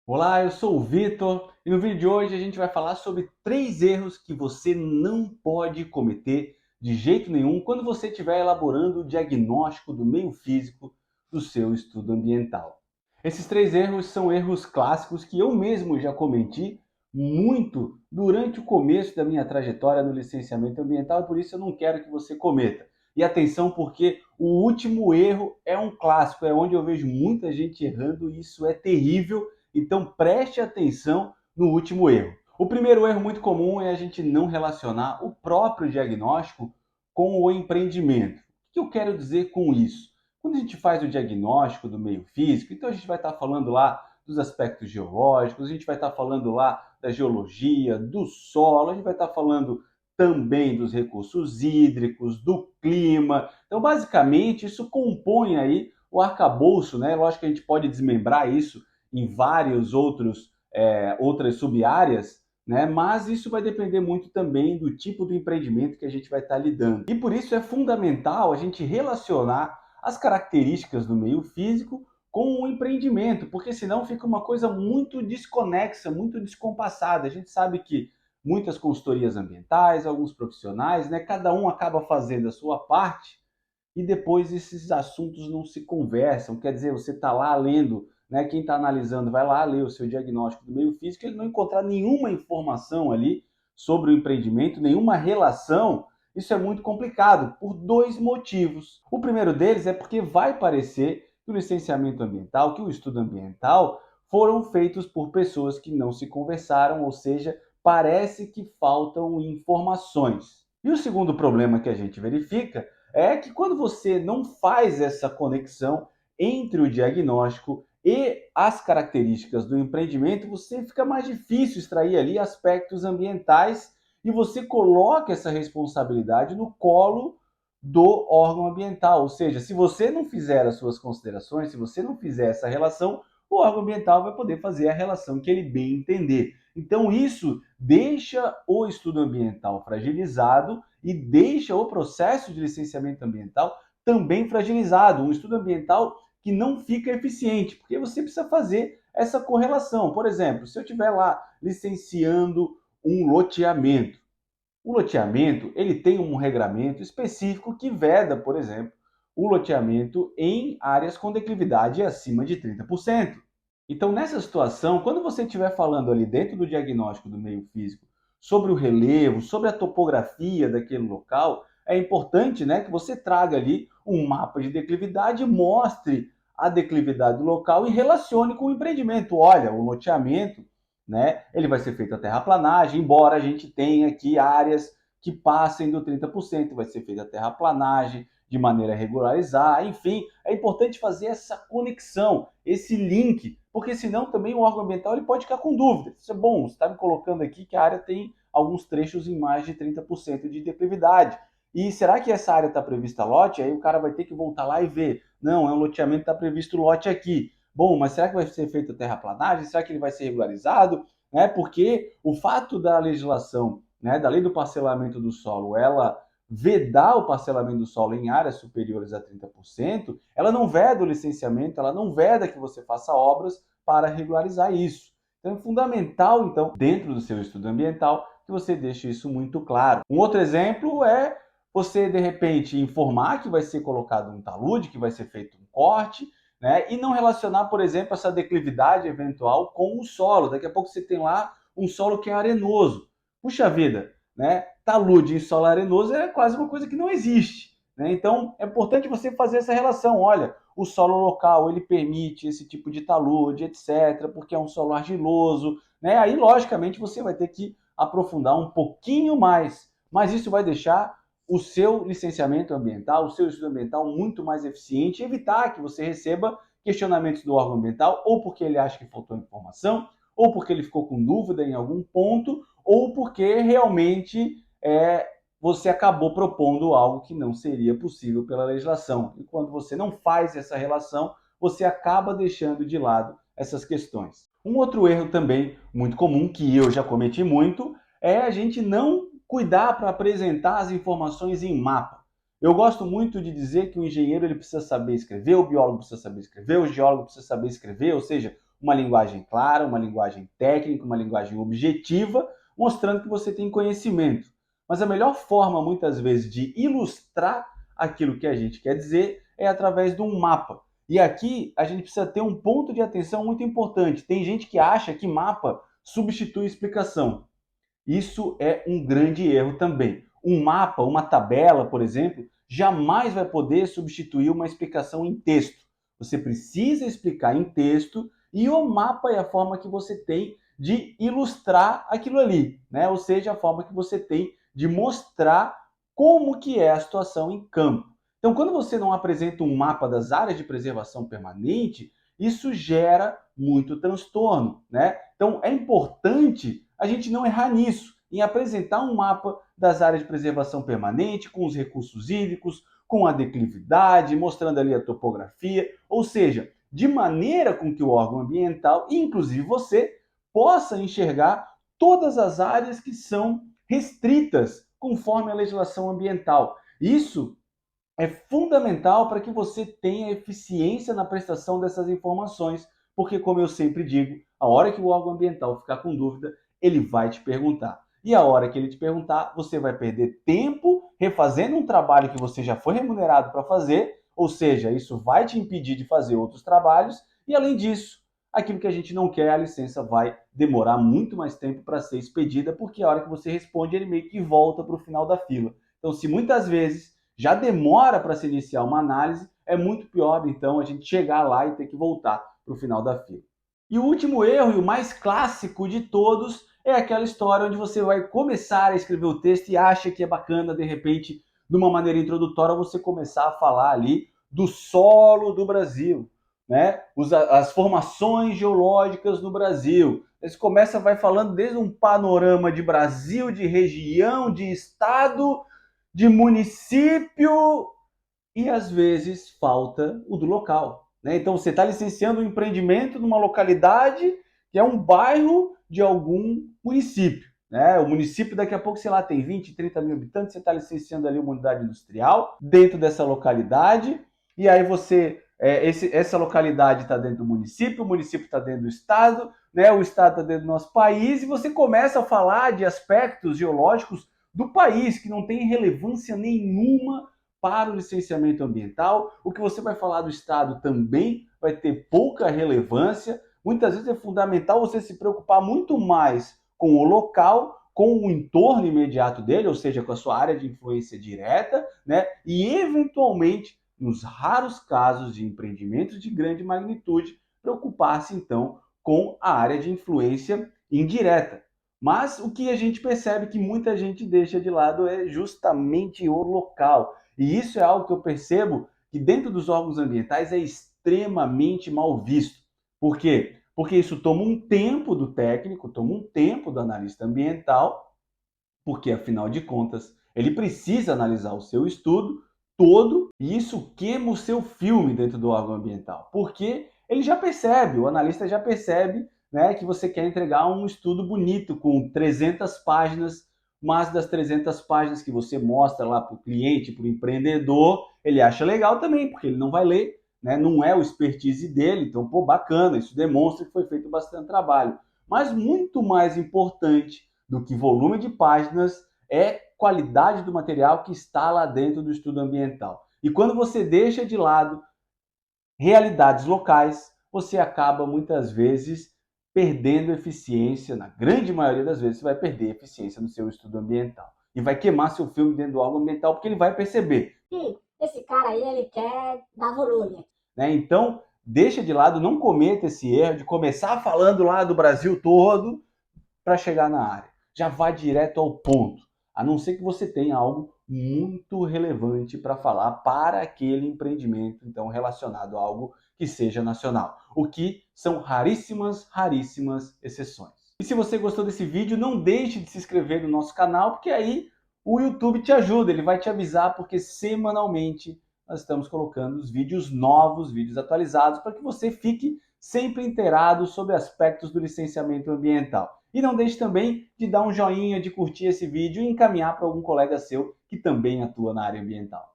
Olá, eu sou o Vitor e no vídeo de hoje a gente vai falar sobre 3 erros que você não pode cometer de jeito nenhum quando você estiver elaborando o diagnóstico do meio físico do seu estudo ambiental. Esses 3 erros são erros clássicos que eu mesmo já cometi muito durante o começo da minha trajetória no licenciamento ambiental e por isso eu não quero que você cometa. E atenção, porque o último erro é um clássico, é onde eu vejo muita gente errando e isso é terrível. Então preste atenção no último erro. O primeiro erro muito comum é a gente não relacionar o próprio diagnóstico com o empreendimento. O que eu quero dizer com isso? Quando a gente faz o diagnóstico do meio físico, então a gente vai estar falando lá dos aspectos geológicos, a gente vai estar falando lá da geologia, do solo, a gente vai estar falando também dos recursos hídricos, do clima. Então, basicamente, isso compõe aí o arcabouço, né? Lógico que a gente pode desmembrar isso em vários outras sub-áreas, né? Mas isso vai depender muito também do tipo do empreendimento que a gente vai estar lidando. E por isso é fundamental a gente relacionar as características do meio físico com o empreendimento, porque senão fica uma coisa muito desconexa, muito descompassada. A gente sabe que muitas consultorias ambientais, alguns profissionais, né, cada um acaba fazendo a sua parte e depois esses assuntos não se conversam. Quer dizer, você está lá lendo, né, quem está analisando vai lá ler o seu diagnóstico do meio físico, ele não encontrar nenhuma informação ali sobre o empreendimento, nenhuma relação. Isso é muito complicado por 2 motivos. O primeiro deles é porque vai parecer que o licenciamento ambiental, que o estudo ambiental foram feitos por pessoas que não se conversaram, ou seja, parece que faltam informações. E o segundo problema que a gente verifica é que quando você não faz essa conexão entre o diagnóstico e as características do empreendimento, você fica mais difícil extrair ali aspectos ambientais e você coloca essa responsabilidade no colo do órgão ambiental. Ou seja, se você não fizer as suas considerações, se você não fizer essa relação, o órgão ambiental vai poder fazer a relação que ele bem entender. Então, isso deixa o estudo ambiental fragilizado e deixa o processo de licenciamento ambiental também fragilizado. Um estudo ambiental que não fica eficiente, porque você precisa fazer essa correlação. Por exemplo, se eu estiver lá licenciando um loteamento, o loteamento ele tem um regramento específico que veda, por exemplo, o loteamento em áreas com declividade acima de 30%. Então, nessa situação, quando você estiver falando ali dentro do diagnóstico do meio físico sobre o relevo, sobre a topografia daquele local, é importante, né, que você traga ali um mapa de declividade, mostre a declividade do local e relacione com o empreendimento. Olha, o loteamento, né, ele vai ser feito a terraplanagem, embora a gente tenha aqui áreas que passem do 30%, vai ser feita a terraplanagem de maneira a regularizar, enfim, é importante fazer essa conexão, esse link, porque senão também o órgão ambiental ele pode ficar com dúvida. Isso é bom, você está me colocando aqui que a área tem alguns trechos em mais de 30% de declividade. E será que essa área está prevista lote? Aí o cara vai ter que voltar lá e ver. Não, é um loteamento que está previsto lote aqui. Bom, mas será que vai ser feita terraplanagem? Será que ele vai ser regularizado? Né? Porque o fato da legislação, né, da lei do parcelamento do solo, ela vedar o parcelamento do solo em áreas superiores a 30%, ela não veda o licenciamento, ela não veda que você faça obras para regularizar isso. Então é fundamental, então, dentro do seu estudo ambiental, que você deixe isso muito claro. Um outro exemplo é você, de repente, informar que vai ser colocado um talude, que vai ser feito um corte, né? E não relacionar, por exemplo, essa declividade eventual com o solo. Daqui a pouco você tem lá um solo que é arenoso. Puxa vida, né? Talude em solo arenoso é quase uma coisa que não existe, né? Então é importante você fazer essa relação. Olha, o solo local ele permite esse tipo de talude, etc., porque é um solo argiloso, né? Aí logicamente você vai ter que aprofundar um pouquinho mais, mas isso vai deixar o seu licenciamento ambiental, o seu estudo ambiental muito mais eficiente e evitar que você receba questionamentos do órgão ambiental ou porque ele acha que faltou informação, ou porque ele ficou com dúvida em algum ponto, ou porque realmente você acabou propondo algo que não seria possível pela legislação. E quando você não faz essa relação, você acaba deixando de lado essas questões. Um outro erro também muito comum, que eu já cometi muito, é a gente não cuidar para apresentar as informações em mapa. Eu gosto muito de dizer que o engenheiro ele precisa saber escrever, o biólogo precisa saber escrever, o geólogo precisa saber escrever, ou seja, uma linguagem clara, uma linguagem técnica, uma linguagem objetiva, mostrando que você tem conhecimento. Mas a melhor forma, muitas vezes, de ilustrar aquilo que a gente quer dizer é através de um mapa. E aqui a gente precisa ter um ponto de atenção muito importante. Tem gente que acha que mapa substitui explicação. Isso é um grande erro também. Um mapa, uma tabela, por exemplo, jamais vai poder substituir uma explicação em texto. Você precisa explicar em texto e o mapa é a forma que você tem de ilustrar aquilo ali, né? Ou seja, a forma que você tem de mostrar como que é a situação em campo. Então, quando você não apresenta um mapa das áreas de preservação permanente, isso gera muito transtorno, né? Então, é importante a gente não errar nisso, em apresentar um mapa das áreas de preservação permanente, com os recursos hídricos, com a declividade, mostrando ali a topografia, ou seja, de maneira com que o órgão ambiental, inclusive você, possa enxergar todas as áreas que são restritas conforme a legislação ambiental. Isso é fundamental para que você tenha eficiência na prestação dessas informações, porque, como eu sempre digo, a hora que o órgão ambiental ficar com dúvida, ele vai te perguntar. E a hora que ele te perguntar, você vai perder tempo refazendo um trabalho que você já foi remunerado para fazer, ou seja, isso vai te impedir de fazer outros trabalhos, e além disso, aquilo que a gente não quer, a licença vai demorar muito mais tempo para ser expedida, porque a hora que você responde, ele meio que volta para o final da fila. Então, se muitas vezes já demora para se iniciar uma análise, é muito pior, então, a gente chegar lá e ter que voltar para o final da fila. E o último erro, e o mais clássico de todos, é aquela história onde você vai começar a escrever o texto e acha que é bacana, de repente, de uma maneira introdutória, você começar a falar ali do solo do Brasil, né? As formações geológicas no Brasil. Você começa, vai falando desde um panorama de Brasil, de região, de estado, de município, e às vezes falta o do local, né? Então você está licenciando um empreendimento numa localidade que é um bairro de algum município, né? O município daqui a pouco, sei lá, tem 20, 30 mil habitantes, você está licenciando ali uma unidade industrial dentro dessa localidade, e aí essa localidade está dentro do município, o município está dentro do estado, né? O estado está dentro do nosso país, e você começa a falar de aspectos geológicos do país que não tem relevância nenhuma para o licenciamento ambiental. O que você vai falar do estado também vai ter pouca relevância. Muitas vezes é fundamental você se preocupar muito mais com o local, com o entorno imediato dele, ou seja, com a sua área de influência direta, né? E eventualmente, nos raros casos de empreendimentos de grande magnitude, preocupar-se então com a área de influência indireta. Mas o que a gente percebe que muita gente deixa de lado é justamente o local. E isso é algo que eu percebo que dentro dos órgãos ambientais é extremamente mal visto. Por quê? Porque isso toma um tempo do técnico, toma um tempo do analista ambiental, porque afinal de contas ele precisa analisar o seu estudo todo e isso queima o seu filme dentro do órgão ambiental. Porque ele já percebe, o analista já percebe, né, que você quer entregar um estudo bonito com 300 páginas, mas das 300 páginas que você mostra lá para o cliente, para o empreendedor, ele acha legal também, porque ele não vai ler, né? Não é o expertise dele, então, pô, bacana, isso demonstra que foi feito bastante trabalho. Mas muito mais importante do que volume de páginas é qualidade do material que está lá dentro do estudo ambiental. E quando você deixa de lado realidades locais, você acaba muitas vezes perdendo eficiência, na grande maioria das vezes você vai perder eficiência no seu estudo ambiental. E vai queimar seu filme dentro do órgão ambiental, porque ele vai perceber. Esse cara aí, ele quer dar volume. Né? Então, deixa de lado, não cometa esse erro de começar falando lá do Brasil todo para chegar na área. Já vai direto ao ponto, a não ser que você tenha algo muito relevante para falar para aquele empreendimento, então relacionado a algo que seja nacional, o que são raríssimas, raríssimas exceções. E se você gostou desse vídeo, não deixe de se inscrever no nosso canal, porque aí o YouTube te ajuda, ele vai te avisar, porque semanalmente nós estamos colocando os vídeos novos, vídeos atualizados, para que você fique sempre inteirado sobre aspectos do licenciamento ambiental. E não deixe também de dar um joinha, de curtir esse vídeo e encaminhar para algum colega seu que também atua na área ambiental.